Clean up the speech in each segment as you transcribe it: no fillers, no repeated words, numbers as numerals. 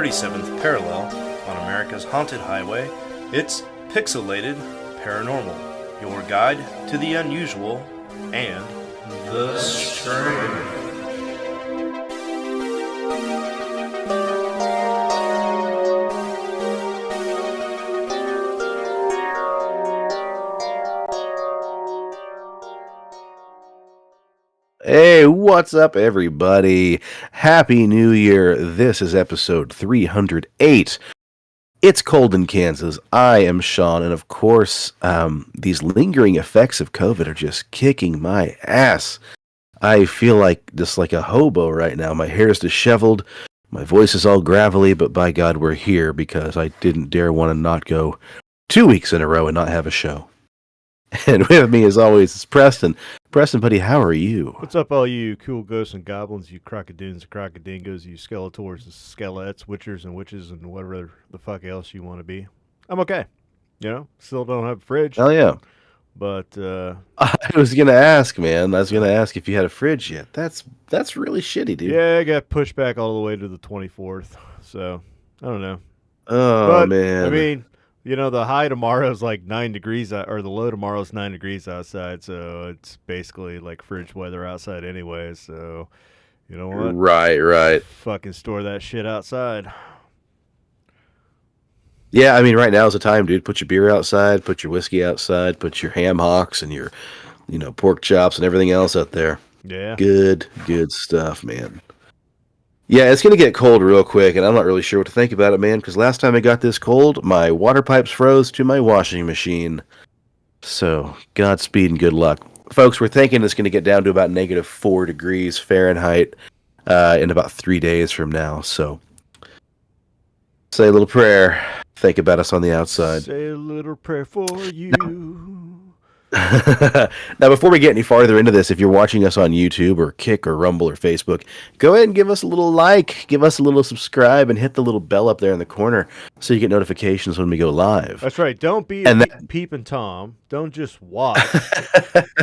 37th parallel on America's haunted highway, it's Pixelated Paranormal, your guide to the unusual and the strange. Hey, what's up, everybody? Happy New Year. This is episode 308. It's cold in Kansas. I am Shawn, and of course, these lingering effects of COVID are just kicking my ass. I feel like just like a hobo right now. My hair is disheveled. My voice is all gravelly, but by God, we're here because I didn't dare want to not go 2 weeks in a row and not have a show. And with me, as always, is Preston. Preston, buddy, how are you? What's up, all you cool ghosts and goblins, you crocodoons and crocodingos, you skeletors and skelettes, witchers and witches, and whatever the fuck else you want to be? I'm okay. You know, still don't have a fridge. Hell yeah. But, I was going to ask, man. I was going to ask if you had a fridge yet. That's really shitty, dude. yeah, I got pushed back all the way to the 24th. So, I don't know. Oh, But, man. I mean, you know, the high tomorrow is like 9 degrees, or the low tomorrow is 9 degrees outside, so it's basically like fridge weather outside anyway, so, you know what? Right. Fucking store that shit outside. Yeah, I mean, right now is the time, dude. Put your beer outside, put your whiskey outside, put your ham hocks and your, pork chops and everything else out there. Yeah. Good stuff, man. Yeah, it's going to get cold real quick, and I'm not really sure what to think about it, man, because last time it got this cold, my water pipes froze to my washing machine. So, Godspeed and good luck. Folks, we're thinking it's going to get down to about -4 degrees Fahrenheit in about 3 days from now. So, say a little prayer. Think about us on the outside. Say a little prayer for you. Now, before we get any farther into this, if you're watching us on YouTube or Kick or Rumble or Facebook, go ahead and give us a little like, give us a little subscribe, and hit the little bell up there in the corner so you get notifications when we go live. That's right. Don't be peeping Tom. Don't just watch.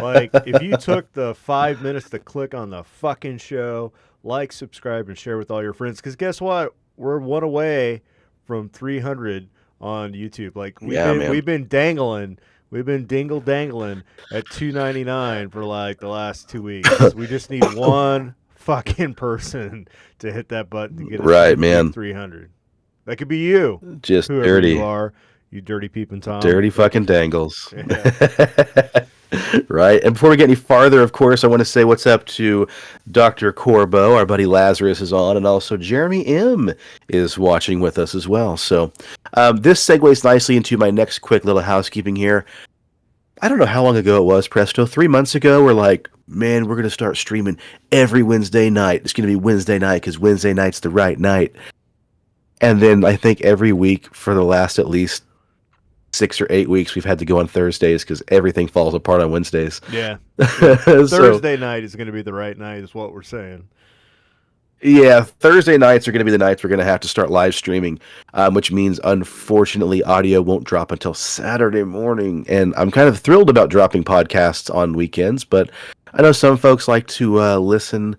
Like, if you took the 5 minutes to click on the fucking show, like, subscribe, and share with all your friends, because guess what? We're one away from 300 on YouTube. Like, we've been dangling. We've been dingle-dangling at $2.99 for, like, the last 2 weeks. We just need one fucking person to hit that button to get us to 300. That could be you. Just whoever dirty. You are, you dirty peeping Tom. Dirty fucking dangles. Yeah. Right. And before we get any farther, of course, I want to say what's up to Dr. Corbo. Our buddy Lazarus is on, and also Jeremy M. is watching with us as well. So this segues nicely into my next quick little housekeeping here. I don't know how long ago it was, Presto. 3 months ago, we're like, man, we're going to start streaming every Wednesday night. It's going to be Wednesday night because Wednesday night's the right night. And then I think every week for the last at least 6 or 8 weeks, we've had to go on Thursdays because everything falls apart on Wednesdays. Yeah. Thursday night is going to be the right night is what we're saying. Yeah, Thursday nights are going to be the nights we're going to have to start live streaming, which means, unfortunately, audio won't drop until Saturday morning. And I'm kind of thrilled about dropping podcasts on weekends, but I know some folks like to listen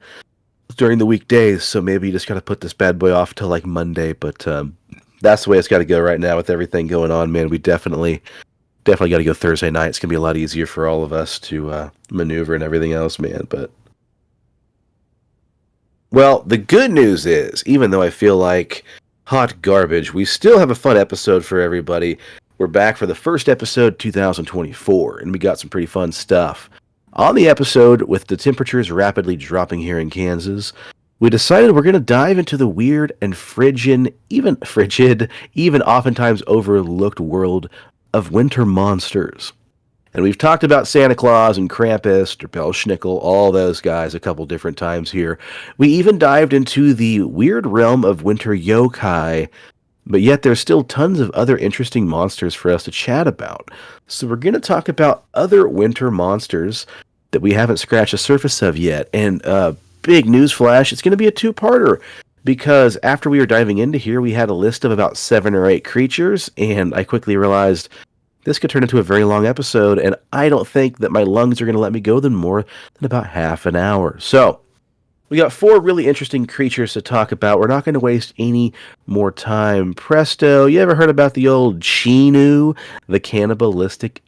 during the weekdays, so maybe you just got to put this bad boy off till like Monday. But that's the way it's got to go right now with everything going on, man. We definitely got to go Thursday night. It's going to be a lot easier for all of us to maneuver and everything else, man. But well, the good news is, even though I feel like hot garbage, we still have a fun episode for everybody. We're back for the first episode 2024, and we got some pretty fun stuff. On the episode, with the temperatures rapidly dropping here in Kansas, we decided we're going to dive into the weird and frigid, even oftentimes overlooked world of winter monsters. And we've talked about Santa Claus and Krampus, or Belschnickel, all those guys a couple different times here. We even dived into the weird realm of winter Yōkai, but yet there's still tons of other interesting monsters for us to chat about. So we're going to talk about other winter monsters that we haven't scratched the surface of yet. And big news flash, it's going to be a two-parter, because after we were diving into here, we had a list of about 7 or 8 creatures, and I quickly realized this could turn into a very long episode, and I don't think that my lungs are going to let me go more than about half an hour. So We got 4 really interesting creatures to talk about. We're not going to waste any more time. Presto, you ever heard about the old Chinu, the cannibalistic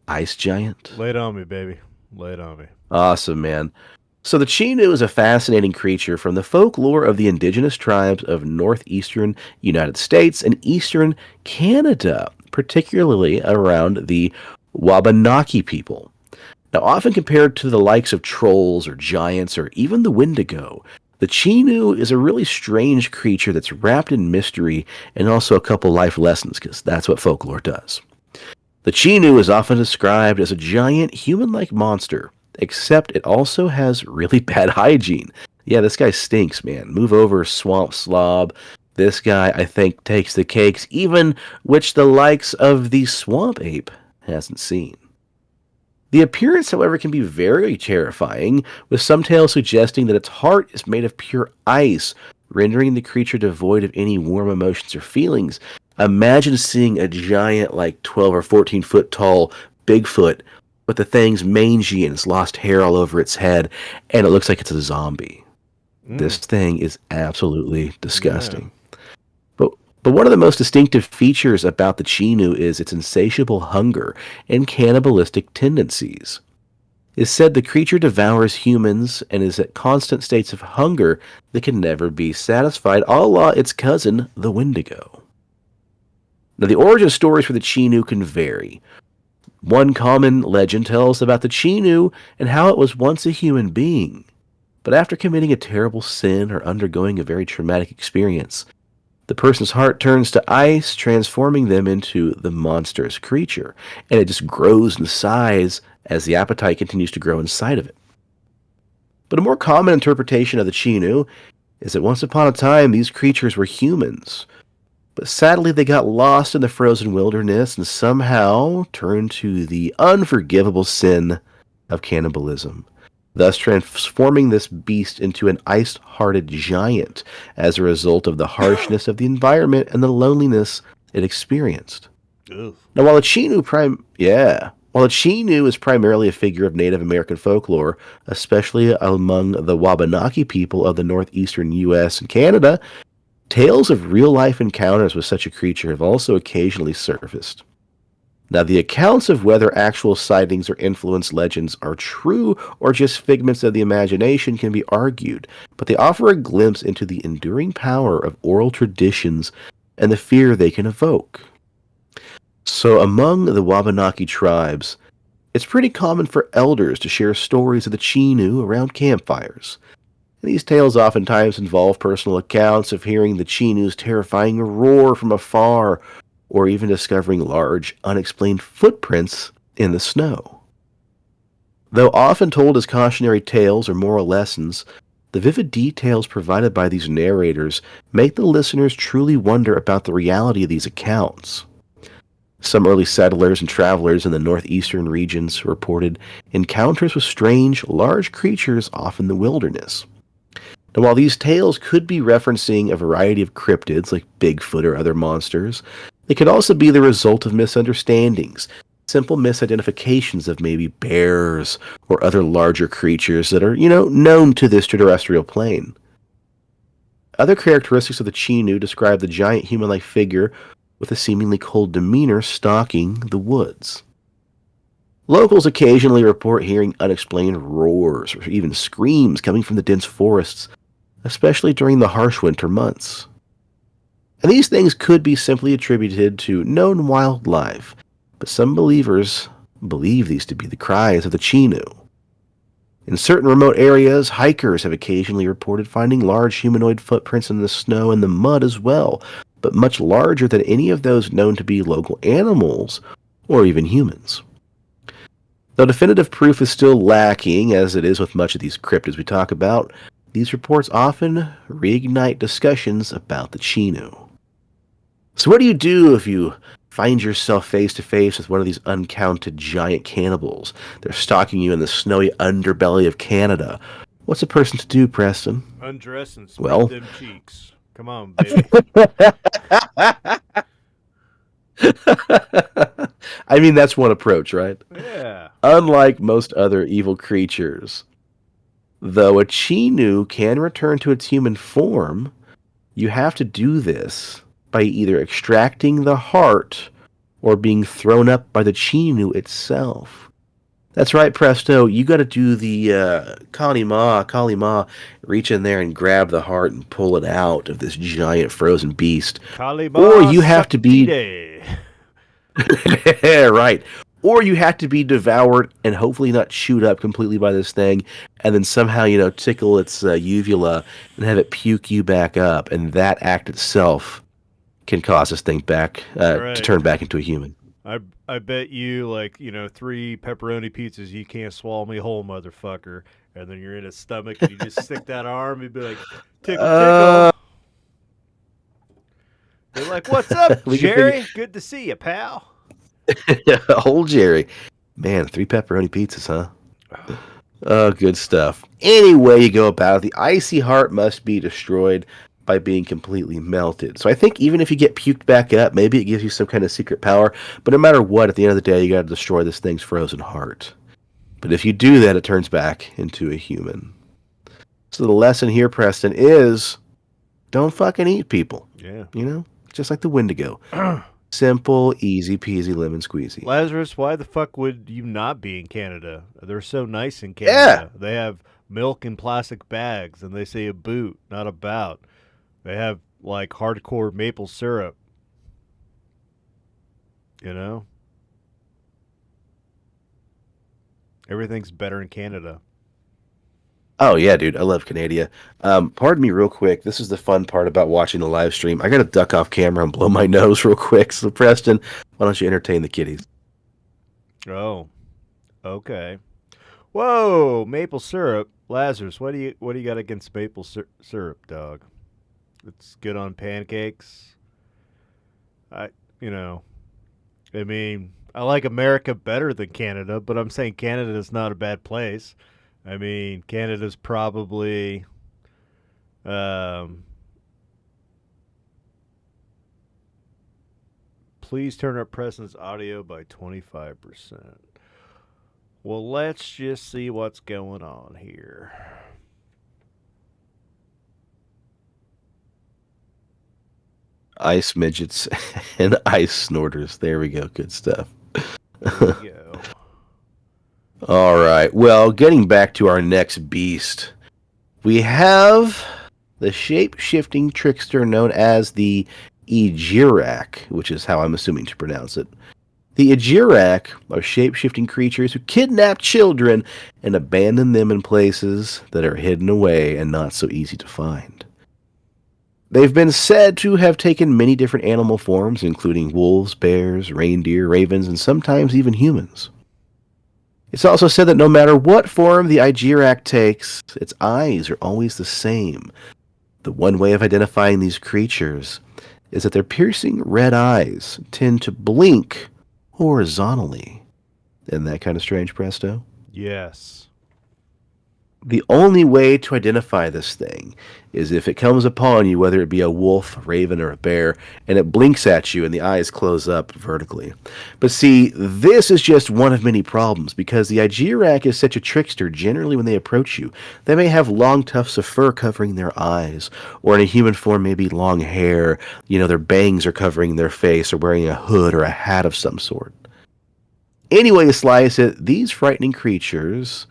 ice giant? Lay it on me, baby. Lay it on me. Awesome, man. So the Chinu is a fascinating creature from the folklore of the indigenous tribes of northeastern United States and eastern Canada, particularly around the Wabanaki people. Now, often compared to the likes of trolls or giants or even the Wendigo, the Chinu is a really strange creature that's wrapped in mystery and also a couple life lessons, because that's what folklore does. The Chinu is often described as a giant human-like monster, except it also has really bad hygiene. Yeah, this guy stinks, man. Move over, swamp slob. This guy, I think, takes the cakes, even which the likes of the swamp ape hasn't seen. The appearance, however, can be very terrifying, with some tales suggesting that its heart is made of pure ice, rendering the creature devoid of any warm emotions or feelings. Imagine seeing a giant, like 12 or 14 foot tall Bigfoot, but the thing's mangy and it's lost hair all over its head, and it looks like it's a zombie. This thing is absolutely disgusting. But one of the most distinctive features about the Chinu is its insatiable hunger and cannibalistic tendencies. It's said the creature devours humans and is at constant states of hunger that can never be satisfied, a la its cousin, the Wendigo. Now, the origin stories for the Chinu can vary. One common legend tells about the Chinu and how it was once a human being, but after committing a terrible sin or undergoing a very traumatic experience, the person's heart turns to ice, transforming them into the monstrous creature, and it just grows in size as the appetite continues to grow inside of it. But a more common interpretation of the Chinu is that once upon a time these creatures were humans, but sadly they got lost in the frozen wilderness and somehow turned to the unforgivable sin of cannibalism, thus transforming this beast into an ice-hearted giant as a result of the harshness of the environment and the loneliness it experienced. Ugh. Now, while the Chinu is primarily a figure of Native American folklore, especially among the Wabanaki people of the northeastern U.S. and Canada, tales of real-life encounters with such a creature have also occasionally surfaced. Now, the accounts of whether actual sightings or influenced legends are true or just figments of the imagination can be argued, but they offer a glimpse into the enduring power of oral traditions and the fear they can evoke. So, among the Wabanaki tribes, it's pretty common for elders to share stories of the Chinu around campfires. And these tales oftentimes involve personal accounts of hearing the Chinu's terrifying roar from afar, or even discovering large, unexplained footprints in the snow. Though often told as cautionary tales or moral lessons, the vivid details provided by these narrators make the listeners truly wonder about the reality of these accounts. Some early settlers and travelers in the northeastern regions reported encounters with strange, large creatures off in the wilderness. Now, while these tales could be referencing a variety of cryptids like Bigfoot or other monsters, they could also be the result of misunderstandings, simple misidentifications of maybe bears or other larger creatures that are, known to this terrestrial plane. Other characteristics of the Chinu describe the giant human-like figure with a seemingly cold demeanor stalking the woods. Locals occasionally report hearing unexplained roars or even screams coming from the dense forests, especially during the harsh winter months. And these things could be simply attributed to known wildlife, but some believers believe these to be the cries of the Chinu. In certain remote areas, hikers have occasionally reported finding large humanoid footprints in the snow and the mud as well, but much larger than any of those known to be local animals or even humans. Though definitive proof is still lacking, as it is with much of these cryptids we talk about, these reports often reignite discussions about the Chinu. So what do you do if you find yourself face to face with one of these uncounted giant cannibals? They're stalking you in the snowy underbelly of Canada. What's a person to do, Preston? Undress and spread them cheeks. Come on, baby. I mean, that's one approach, right? Yeah. Unlike most other evil creatures, Though a Chinu can return to its human form, you have to do this by either extracting the heart or being thrown up by the Chinu itself. That's right, Presto. You got to do the Kali Ma, reach in there and grab the heart and pull it out of this giant frozen beast. Or you have to be right. Or you have to be devoured and hopefully not chewed up completely by this thing, and then somehow tickle its uvula and have it puke you back up, and that act itself can cause this thing back to turn back into a human. I bet you, 3 pepperoni pizzas, you can't swallow me whole, motherfucker. And then you're in his stomach, and you just stick that arm, and be like, tickle, tickle. They're like, what's up, Jerry? Good to see you, pal. Old Jerry. Man, 3 pepperoni pizzas, huh? Oh, good stuff. Any way you go about it, the icy heart must be destroyed by being completely melted. So I think even if you get puked back up, maybe it gives you some kind of secret power. But no matter what, at the end of the day, you got to destroy this thing's frozen heart. But if you do that, it turns back into a human. So the lesson here, Preston, is don't fucking eat people. Yeah. Just like the Wendigo. Simple, easy peasy, lemon squeezy. Lazarus, why the fuck would you not be in Canada? They're so nice in Canada. Yeah. They have milk in plastic bags, and they say a boot, not about. They have, hardcore maple syrup. Everything's better in Canada. Oh, yeah, dude. I love Canada. Pardon me real quick. This is the fun part about watching the live stream. I got to duck off camera and blow my nose real quick. So, Preston, why don't you entertain the kiddies? Oh, okay. Whoa, maple syrup. Lazarus, what do you got against maple syrup, dog? It's good on pancakes. I like America better than Canada, but I'm saying Canada's not a bad place. I mean, Canada's probably please turn up Preston's audio by 25%. Well, let's just see what's going on here. Ice midgets and ice snorters. There we go. Good stuff. There we go. All right. Well, getting back to our next beast, we have the shape-shifting trickster known as the Ejirak, which is how I'm assuming to pronounce it. The Ejirak are shape-shifting creatures who kidnap children and abandon them in places that are hidden away and not so easy to find. They've been said to have taken many different animal forms, including wolves, bears, reindeer, ravens, and sometimes even humans. It's also said that no matter what form the Ejirak takes, its eyes are always the same. The one way of identifying these creatures is that their piercing red eyes tend to blink horizontally. Isn't that kind of strange, Presto? Yes. The only way to identify this thing is if it comes upon you, whether it be a wolf, raven, or a bear, and it blinks at you and the eyes close up vertically. But see, this is just one of many problems, because the Ejirak is such a trickster. Generally, when they approach you, they may have long tufts of fur covering their eyes, or in a human form, maybe long hair. Their bangs are covering their face, or wearing a hood or a hat of some sort. Anyway you slice it, these frightening creatures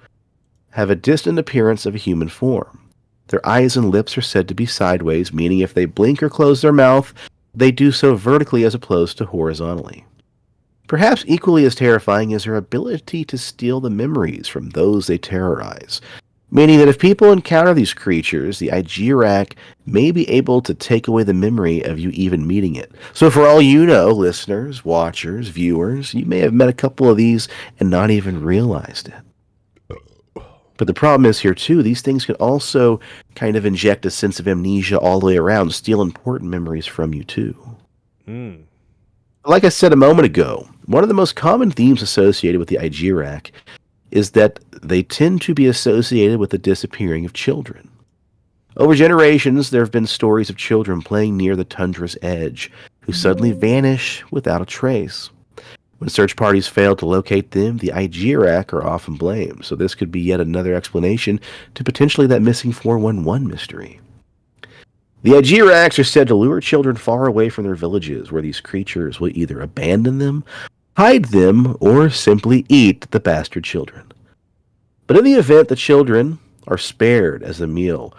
have a distant appearance of a human form. Their eyes and lips are said to be sideways, meaning if they blink or close their mouth, they do so vertically as opposed to horizontally. Perhaps equally as terrifying is their ability to steal the memories from those they terrorize, meaning that if people encounter these creatures, the Ejirak may be able to take away the memory of you even meeting it. So for all you know, listeners, watchers, viewers, you may have met a couple of these and not even realized it. But the problem is here, too, these things can also kind of inject a sense of amnesia all the way around, steal important memories from you, too. Like I said a moment ago, one of the most common themes associated with the Ejirak is that they tend to be associated with the disappearing of children. Over generations, there have been stories of children playing near the tundra's edge who suddenly vanish without a trace. When search parties fail to locate them, the Igerak are often blamed, so this could be yet another explanation to potentially that missing 411 mystery. The Igeraks are said to lure children far away from their villages, where these creatures will either abandon them, hide them, or simply eat the bastard children. But in the event the children are spared as a meal,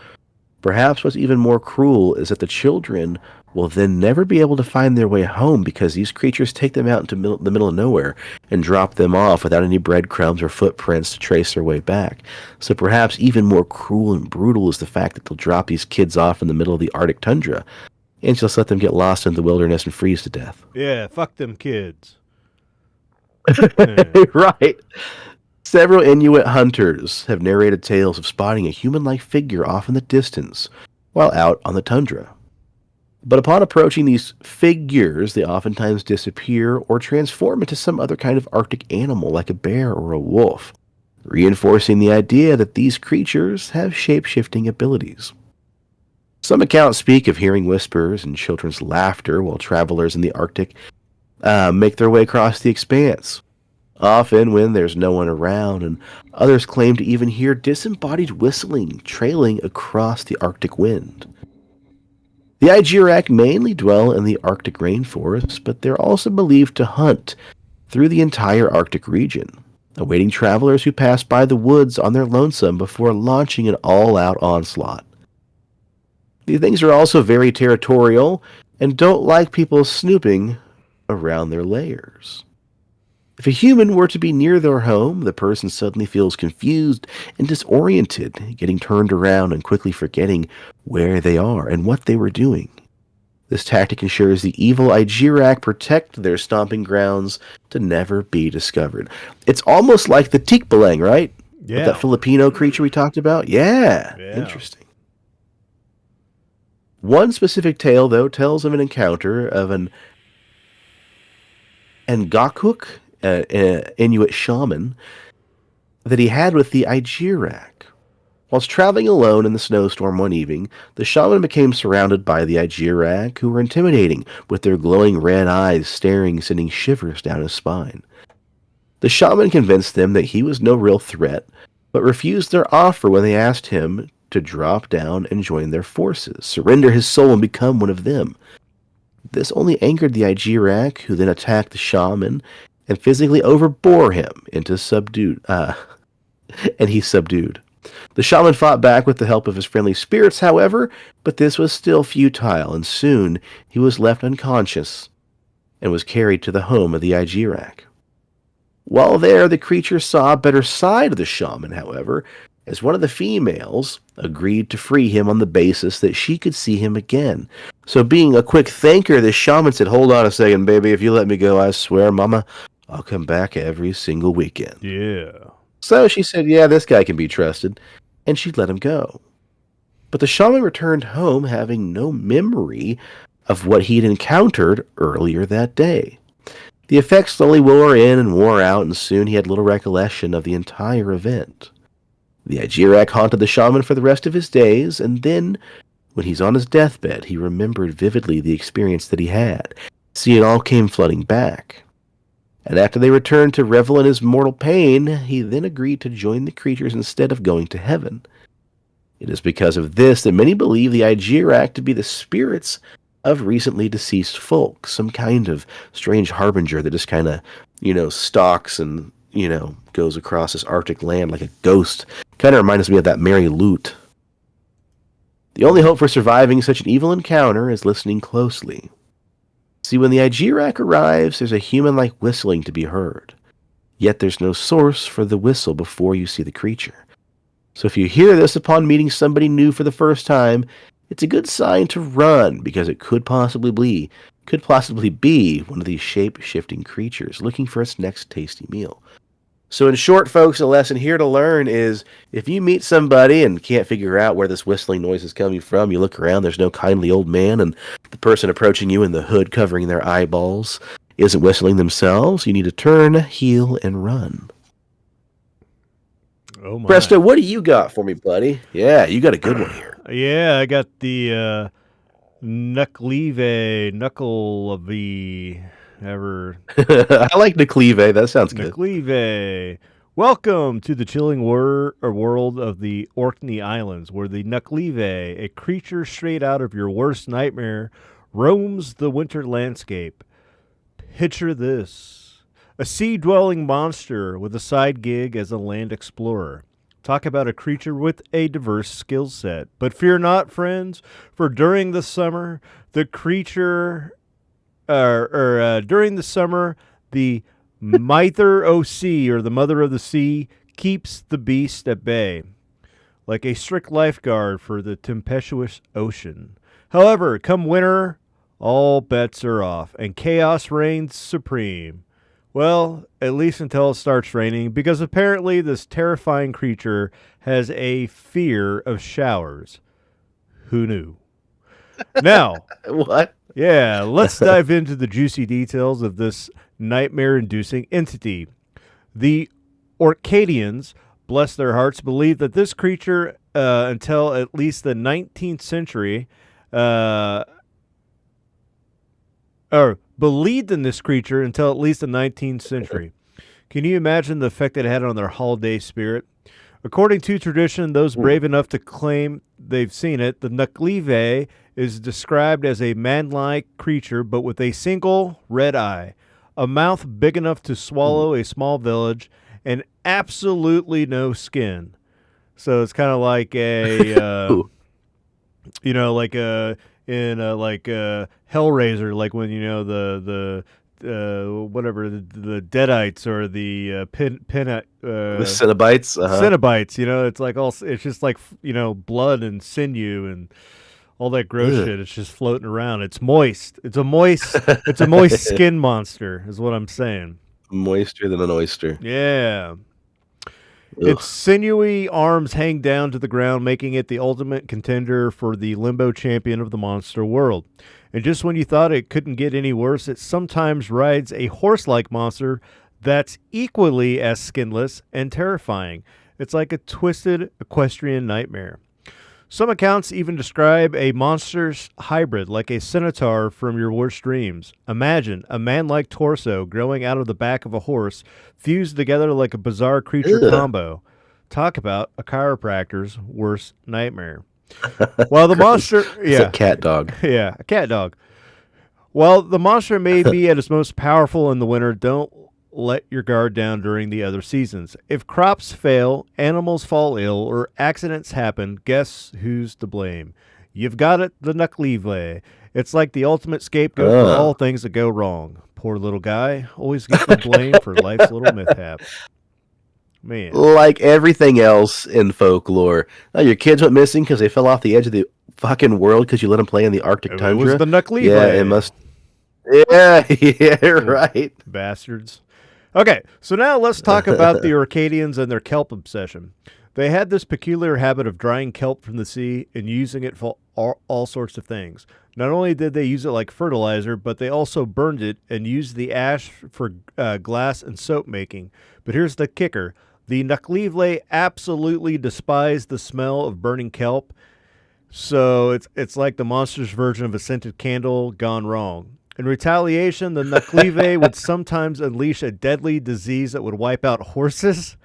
perhaps what's even more cruel is that the children will then never be able to find their way home because these creatures take them out into the middle of nowhere and drop them off without any breadcrumbs or footprints to trace their way back. So perhaps even more cruel and brutal is the fact that they'll drop these kids off in the middle of the Arctic tundra and just let them get lost in the wilderness and freeze to death. Yeah, fuck them kids. Right. Several Inuit hunters have narrated tales of spotting a human-like figure off in the distance while out on the tundra. But upon approaching these figures, they oftentimes disappear or transform into some other kind of Arctic animal like a bear or a wolf, reinforcing the idea that these creatures have shape-shifting abilities. Some accounts speak of hearing whispers and children's laughter while travelers in the Arctic make their way across the expanse, often when there's no one around, and others claim to even hear disembodied whistling trailing across the Arctic wind. The Igerak mainly dwell in the Arctic rainforest, but they're also believed to hunt through the entire Arctic region, awaiting travelers who pass by the woods on their lonesome before launching an all-out onslaught. These things are also very territorial and don't like people snooping around their lairs. If a human were to be near their home, the person suddenly feels confused and disoriented, getting turned around and quickly forgetting where they are and what they were doing. This tactic ensures the evil Igerak protect their stomping grounds to never be discovered. It's almost like the Tikbalang, right? Yeah. That Filipino creature we talked about? Yeah. Interesting. One specific tale, though, tells of an encounter of an Ngakuk, Inuit shaman, that he had with the Igerak. Whilst traveling alone in the snowstorm one evening, the shaman became surrounded by the Igerak, who were intimidating, with their glowing red eyes staring, sending shivers down his spine. The shaman convinced them that he was no real threat, but refused their offer when they asked him to drop down and join their forces, surrender his soul and become one of them. This only angered the Igerak, who then attacked the shaman and physically overbore him into subdued. He subdued. The shaman fought back with the help of his friendly spirits, however, but this was still futile, and soon he was left unconscious and was carried to the home of the Igerak. While there, the creature saw a better side of the shaman, however, as one of the females agreed to free him on the basis that she could see him again. So being a quick thinker, the shaman said, "Hold on a second, baby. If you let me go, I swear, mama, I'll come back every single weekend." Yeah. So she said, "Yeah, this guy can be trusted," and she let him go. But the shaman returned home having no memory of what he'd encountered earlier that day. The effects slowly wore in and wore out, and soon he had little recollection of the entire event. The Igerak haunted the shaman for the rest of his days, and then, when he's on his deathbed, he remembered vividly the experience that he had. See, it all came flooding back. And after they returned to revel in his mortal pain, he then agreed to join the creatures instead of going to heaven. It is because of this that many believe the Igerak to be the spirits of recently deceased folk, some kind of strange harbinger that just kind of, stalks and, goes across this Arctic land like a ghost. Kind of reminds me of that Mary Lute. The only hope for surviving such an evil encounter is listening closely. See, when the Igerak arrives, there's a human-like whistling to be heard. Yet there's no source for the whistle before you see the creature. So if you hear this upon meeting somebody new for the first time, it's a good sign to run, because it could possibly be one of these shape-shifting creatures looking for its next tasty meal. So in short, folks, the lesson here to learn is if you meet somebody and can't figure out where this whistling noise is coming from, you look around, there's no kindly old man, and the person approaching you in the hood covering their eyeballs isn't whistling themselves, you need to turn, heel, and run. Oh my. Presto, what do you got for me, buddy? Yeah, you got a good one here. Yeah, I got the Knuckle of the Ever I like Necleve. That sounds good. Necleve. Welcome to the chilling world of the Orkney Islands, where the Necleve, a creature straight out of your worst nightmare, roams the winter landscape. Picture this: a sea-dwelling monster with a side gig as a land explorer. Talk about a creature with a diverse skill set. But fear not, friends, for during the summer, the creature, during the summer, the Mither OC, or the Mother of the Sea, keeps the beast at bay, like a strict lifeguard for the tempestuous ocean. However, come winter, all bets are off, and chaos reigns supreme. Well, at least until it starts raining, because apparently this terrifying creature has a fear of showers. Who knew? Now, What? yeah, let's dive into the juicy details of this nightmare-inducing entity. The Orcadians, bless their hearts, believe that this creature, until at least the 19th century, or believed in this creature until at least the 19th century. Can you imagine the effect it had on their holiday spirit? According to tradition, those brave enough to claim they've seen it, the Necleve is described as a man-like creature, but with a single red eye, a mouth big enough to swallow a small village, and absolutely no skin. So it's kind of like a, like a Hellraiser, like when the Deadites or the The Cenobites. Cenobites, it's like it's just like blood and sinew and all that gross shit. It's just floating around. It's moist. It's a moist skin monster, is what I'm saying. Moister than an oyster. Yeah. Ugh. Its sinewy arms hang down to the ground, making it the ultimate contender for the limbo champion of the monster world. And just when you thought it couldn't get any worse, it sometimes rides a horse-like monster that's equally as skinless and terrifying. It's like a twisted equestrian nightmare. Some accounts even describe a monster's hybrid, like a centaur from your worst dreams. Imagine a man-like torso growing out of the back of a horse, fused together like a bizarre creature combo. Talk about a chiropractor's worst nightmare. While the monster... It's a cat dog. Yeah, a cat dog. While the monster may be at its most powerful in the winter, don't let your guard down during the other seasons. If crops fail, animals fall ill, or accidents happen, guess who's to blame? You've got it, the Necleve. It's like the ultimate scapegoat for all things that go wrong. Poor little guy always gets the blame for life's little mishap. Man. Like everything else in folklore. Oh, your kids went missing because they fell off the edge of the fucking world because you let them play in the Arctic tundra? It was the Necleve. Yeah, it must... Yeah, right. Bastards. Okay, so now let's talk about the Orcadians and their kelp obsession. They had this peculiar habit of drying kelp from the sea and using it for all sorts of things. Not only did they use it like fertilizer, but they also burned it and used the ash for glass and soap making. But here's the kicker. The Necleve absolutely despised the smell of burning kelp, so it's like the monster's version of a scented candle gone wrong. In retaliation, the Necleve would sometimes unleash a deadly disease that would wipe out horses.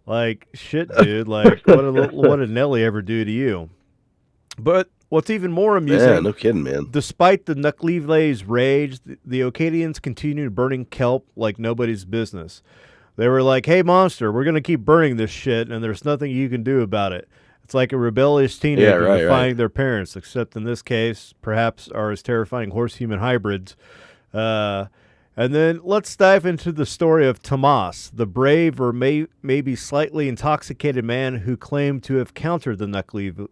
Like, shit, dude. Like, what did Nelly ever do to you? But what's even more amusing... Yeah, no kidding, man. Despite the Necleve's rage, the Orcadians continued burning kelp like nobody's business. They were like, hey, monster, we're going to keep burning this shit, and there's nothing you can do about it. It's like a rebellious teenager defying their parents, except in this case, perhaps are as terrifying horse-human hybrids. And then let's dive into the story of Tomas, the brave or maybe slightly intoxicated man who claimed to have countered the Necleve.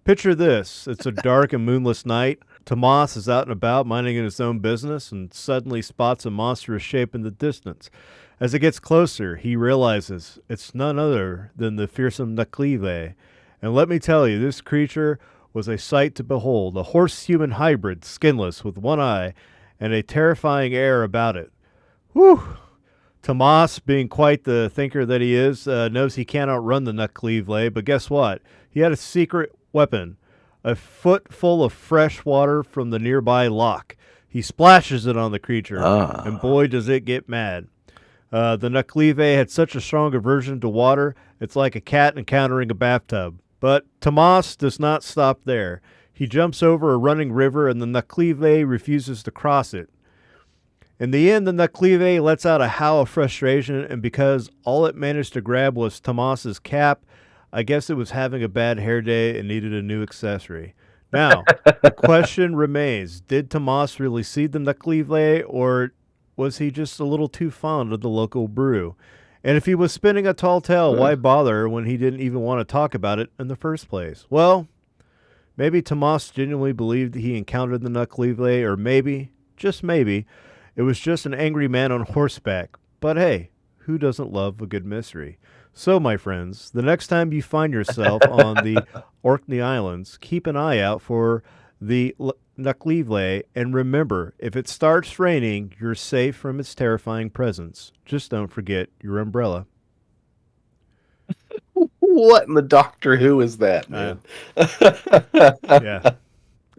Picture this. It's a dark and moonless night. Tomas is out and about minding his own business and suddenly spots a monstrous shape in the distance. As it gets closer, he realizes it's none other than the fearsome Necleve. And let me tell you, this creature was a sight to behold, a horse-human hybrid, skinless, with one eye, and a terrifying air about it. Whew! Tomas, being quite the thinker that he is, knows he can't outrun the Necleve, but guess what? He had a secret weapon, a foot full of fresh water from the nearby loch. he splashes it on the creature, Ah. and boy, does it get mad. The Naklive had such a strong aversion to water, it's like a cat encountering a bathtub. But Tomas does not stop there. He jumps over a running river, and the Naklive refuses to cross it. In the end, the Naklive lets out a howl of frustration, and because all it managed to grab was Tomas's cap, I guess it was having a bad hair day and needed a new accessory. Now, the question remains, did Tomas really see the Naklive, or was he just a little too fond of the local brew? And if he was spinning a tall tale, why bother when he didn't even want to talk about it in the first place? Well, maybe Tomas genuinely believed he encountered the Naklive, or maybe, just maybe, it was just an angry man on horseback. But hey, who doesn't love a good mystery? So, my friends, the next time you find yourself on the Orkney Islands, keep an eye out for the Naklive, and remember, if it starts raining, you're safe from its terrifying presence. Just don't forget your umbrella. What in the Doctor Who is that, man? Yeah.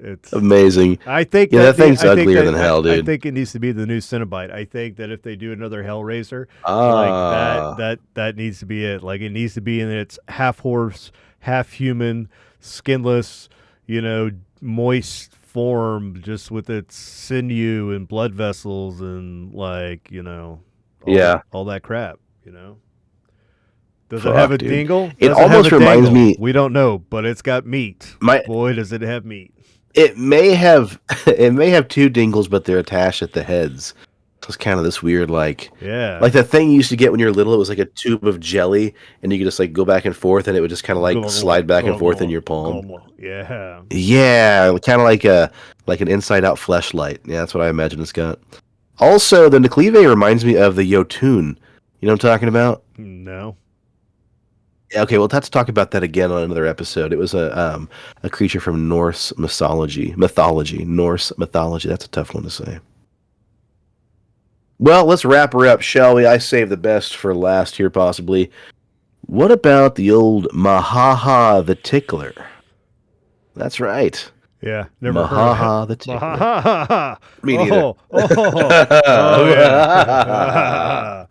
It's amazing. I think that thing's uglier than hell, dude. I think it needs to be the new Cenobite. I think that if they do another Hellraiser, that needs to be it. Like, it needs to be in its half horse, half human, skinless, moist form, just with its sinew and blood vessels and all that crap. Does it have a dingle? It almost reminds me. We don't know, but it's got meat. Boy, does it have meat. It may have two dingles, but they're attached at the heads. So it's kind of this weird, like that thing you used to get when you were little. It was like a tube of jelly, and you could just like go back and forth, and it would just kind of like slide back and forth in your palm. Yeah, kind of like an inside-out fleshlight. Yeah, that's what I imagine it's got. Also, the Naklive reminds me of the Jotun. You know what I'm talking about? No. Okay, we'll have to talk about that again on another episode. It was a creature from Norse mythology. Norse mythology. That's a tough one to say. Well, let's wrap her up, shall we? I saved the best for last here, possibly. What about the old Mahaha the Tickler? That's right. Yeah, never Mahaha heard the Tickler. Mahaha. Me neither. Yeah.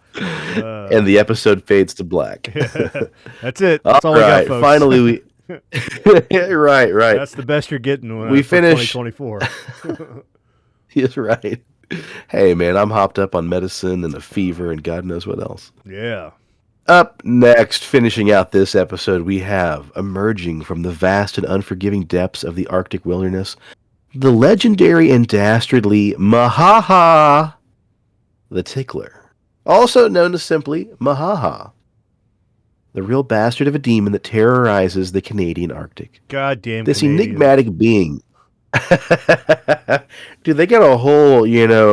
And the episode fades to black. That's it. That's all we got, folks. Finally, we right. That's the best you're getting when we finish 2024. He's right. Hey, man, I'm hopped up on medicine and a fever and God knows what else. Yeah. Up next, finishing out this episode, we have, emerging from the vast and unforgiving depths of the Arctic wilderness, the legendary and dastardly Mahaha the Tickler, also known as simply Mahaha, the real bastard of a demon that terrorizes the Canadian Arctic. Goddamn This Canadians. Enigmatic being. Dude, they got a whole,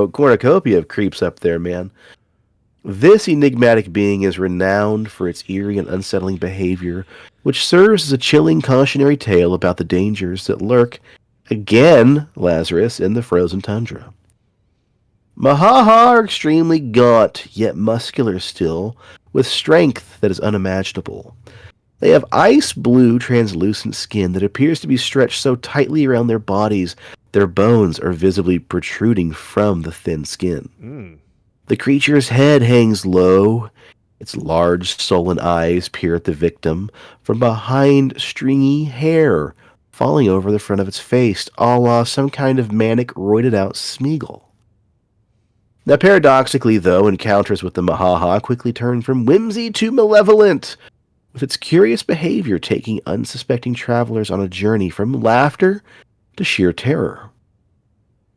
cornucopia of creeps up there, man. This enigmatic being is renowned for its eerie and unsettling behavior, which serves as a chilling cautionary tale about the dangers that lurk, again, Lazarus, in the frozen tundra. Mahaha are extremely gaunt, yet muscular still, with strength that is unimaginable. They have ice blue translucent skin that appears to be stretched so tightly around their bodies, their bones are visibly protruding from the thin skin. The creature's head hangs low. Its large, sullen eyes peer at the victim from behind stringy hair falling over the front of its face, a la some kind of manic, roided-out Smeagol. Now, paradoxically, though, encounters with the Mahaha quickly turn from whimsy to malevolent, with its curious behavior taking unsuspecting travelers on a journey from laughter to sheer terror.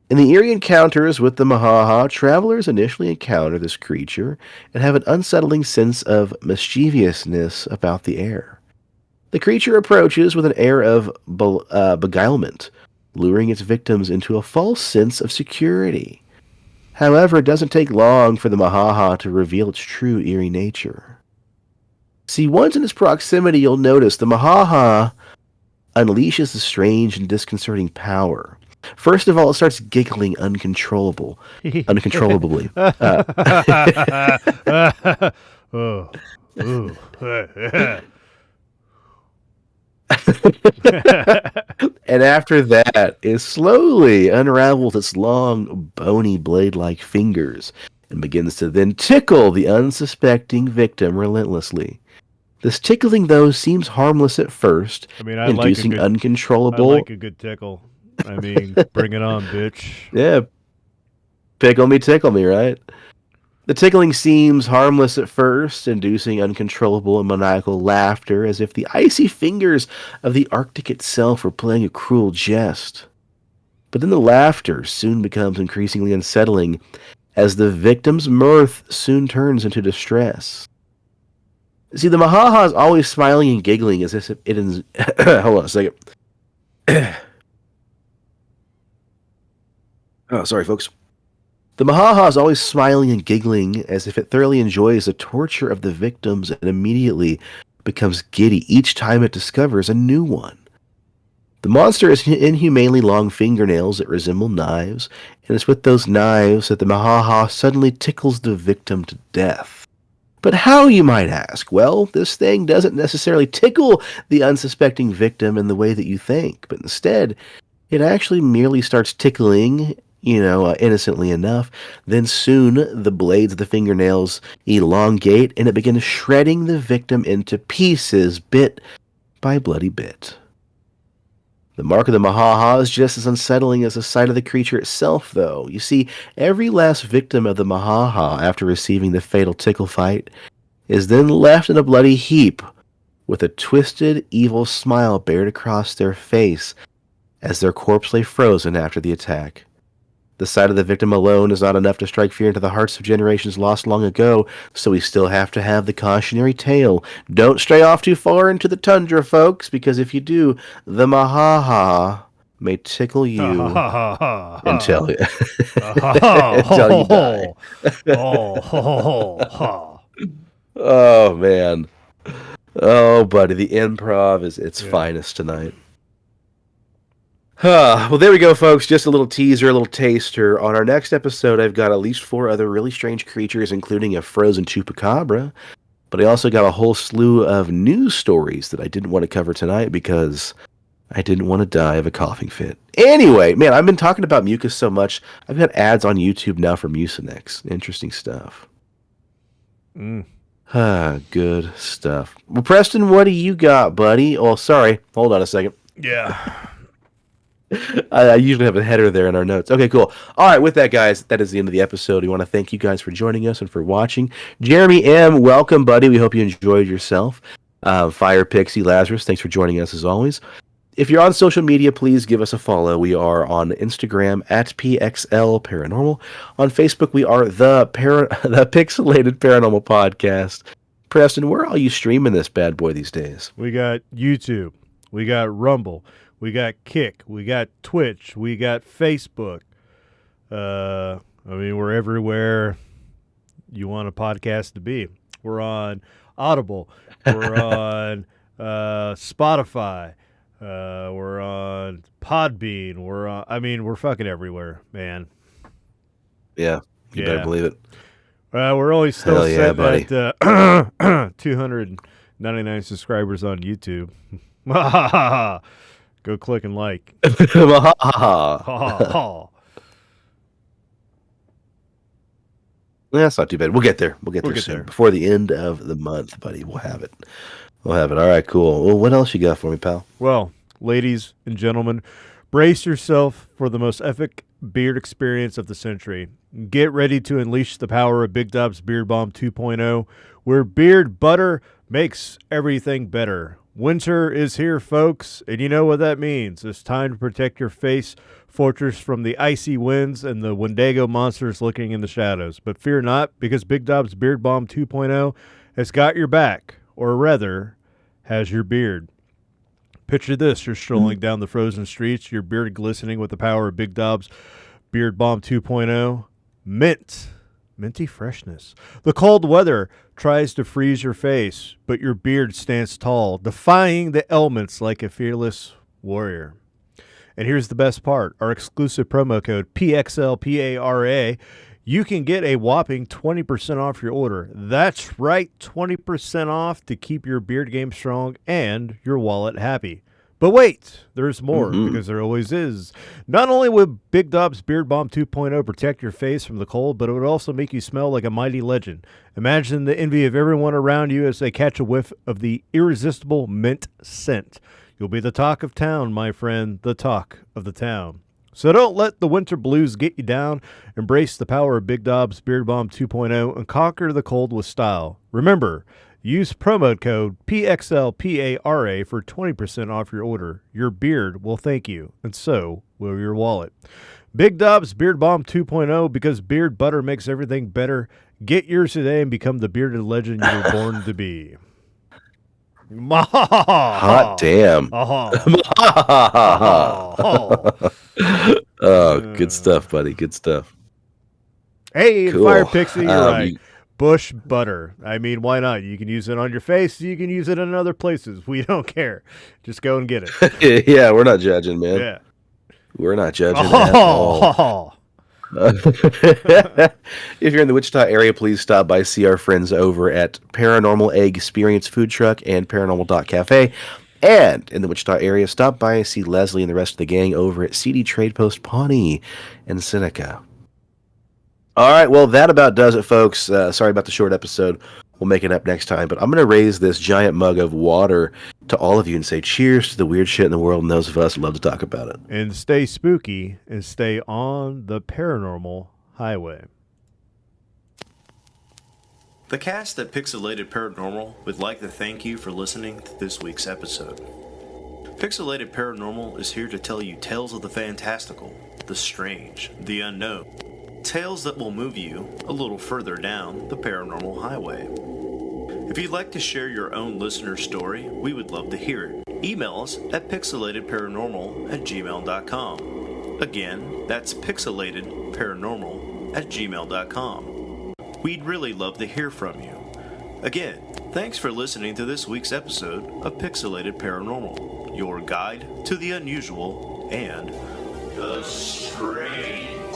In the eerie encounters with the Mahaha, travelers initially encounter this creature and have an unsettling sense of mischievousness about the air. The creature approaches with an air of beguilement, luring its victims into a false sense of security. However, it doesn't take long for the Mahaha to reveal its true eerie nature. See, once in its proximity, you'll notice the Mahaha unleashes a strange and disconcerting power. First of all, it starts giggling uncontrollably. And after that, it slowly unravels its long, bony blade-like fingers and begins to then tickle the unsuspecting victim relentlessly. This tickling, though, seems harmless at first, I mean, I inducing I uncontrollable... like a good tickle. I mean, bring it on, bitch. Yeah, tickle me, right? The tickling seems harmless at first, inducing uncontrollable and maniacal laughter as if the icy fingers of the Arctic itself were playing a cruel jest. But then the laughter soon becomes increasingly unsettling as the victim's mirth soon turns into distress. See, the Mahaha is always smiling and giggling as if it is... Hold on a second. Oh, sorry, folks. The Mahaha is always smiling and giggling as if it thoroughly enjoys the torture of the victims and immediately becomes giddy each time it discovers a new one. The monster has inhumanely long fingernails that resemble knives, and it's with those knives that the Mahaha suddenly tickles the victim to death. But how, you might ask? Well, this thing doesn't necessarily tickle the unsuspecting victim in the way that you think, but instead, it actually merely starts tickling, innocently enough. Then soon, the blades of the fingernails elongate, and it begins shredding the victim into pieces, bit by bloody bit. The mark of the Mahaha is just as unsettling as the sight of the creature itself, though. You see, every last victim of the Mahaha, after receiving the fatal tickle fight, is then left in a bloody heap, with a twisted, evil smile bared across their face as their corpse lay frozen after the attack. The sight of the victim alone is not enough to strike fear into the hearts of generations lost long ago, so we still have to have the cautionary tale. Don't stray off too far into the tundra, folks, because if you do, the Mahaha may tickle you until you die. Oh, man. Oh, buddy, the improv is its finest tonight. Well, there we go, folks. Just a little teaser, a little taster. On our next episode, I've got at least 4 other really strange creatures, including a frozen chupacabra. But I also got a whole slew of news stories that I didn't want to cover tonight because I didn't want to die of a coughing fit. Anyway, man, I've been talking about mucus so much. I've got ads on YouTube now for Mucinex. Interesting stuff. Good stuff. Well, Preston, what do you got, buddy? Oh, sorry. Hold on a second. Yeah. I usually have a header there in our notes. Okay, cool. All right, with that, guys, that is the end of the episode. We want to thank you guys for joining us and for watching. Jeremy M., welcome, buddy. We hope you enjoyed yourself. Fire Pixie Lazarus, thanks for joining us as always. If you're on social media, please give us a follow. We are on Instagram at PXL Paranormal. On Facebook, we are the Pixelated Paranormal Podcast. Preston, where are you streaming this bad boy these days? We got YouTube. We got Rumble. We got Kick. We got Twitch. We got Facebook. I mean, we're everywhere you want a podcast to be. We're on Audible. We're on Spotify. We're on Podbean. We're fucking everywhere, man. Yeah, you better believe it. We're only still sitting at 299 subscribers on YouTube. Go click and like. That's not too bad. We'll get there. We'll get there soon. Before the end of the month, buddy. We'll have it. All right, cool. Well, what else you got for me, pal? Well, ladies and gentlemen, brace yourself for the most epic beard experience of the century. Get ready to unleash the power of Big Dob's Beard Bomb 2.0, where beard butter makes everything better. Winter is here, folks, and you know what that means. It's time to protect your face fortress from the icy winds and the Wendigo monsters lurking in the shadows. But fear not, because Big Dob's Beard Bomb 2.0 has got your back, or rather, has your beard. Picture this. You're strolling down the frozen streets, your beard glistening with the power of Big Dob's Beard Bomb 2.0. Minty freshness. The cold weather tries to freeze your face, but your beard stands tall, defying the elements like a fearless warrior. And here's the best part. Our exclusive promo code PXLPARA you can get a whopping 20% off your order. That's right, 20% off to keep your beard game strong and your wallet happy. But wait, there's more, because there always is. Not only would Big Dob's Beard Balm 2.0 protect your face from the cold, but it would also make you smell like a mighty legend. Imagine the envy of everyone around you as they catch a whiff of the irresistible mint scent. You'll be the talk of town, my friend, the talk of the town. So don't let the winter blues get you down. Embrace the power of Big Dob's Beard Balm 2.0 and conquer the cold with style. Remember, use promo code PXLPARA for 20% off your order. Your beard will thank you, and so will your wallet. Big Dob's Beard Balm 2.0, because beard butter makes everything better. Get yours today and become the bearded legend you were born to be. Hot damn. Oh, good stuff, buddy. Good stuff. Hey, Cool. Fire Pixie, you're right. Bush butter. I mean, why not? You can use it on your face. You can use it in other places. We don't care. Just go and get it. Yeah, we're not judging, man. Yeah. We're not judging at all. If you're in the Wichita area, please stop by, see our friends over at Paranormal Egg Experience Food Truck and Paranormal.cafe. And in the Wichita area, stop by and see Leslie and the rest of the gang over at CD Trade Post Pawnee and Seneca. All right, well, that about does it, folks. Sorry about the short episode. We'll make it up next time. But I'm going to raise this giant mug of water to all of you and say cheers to the weird shit in the world, and those of us who love to talk about it. And stay spooky and stay on the paranormal highway. The cast at Pixelated Paranormal would like to thank you for listening to this week's episode. Pixelated Paranormal is here to tell you tales of the fantastical, the strange, the unknown. Tales that will move you a little further down the paranormal highway. If you'd like to share your own listener story, we would love to hear it. Email us at pixelatedparanormal@gmail.com. Again, that's pixelatedparanormal@gmail.com. We'd really love to hear from you. Again, thanks for listening to this week's episode of Pixelated Paranormal, your guide to the unusual and the strange.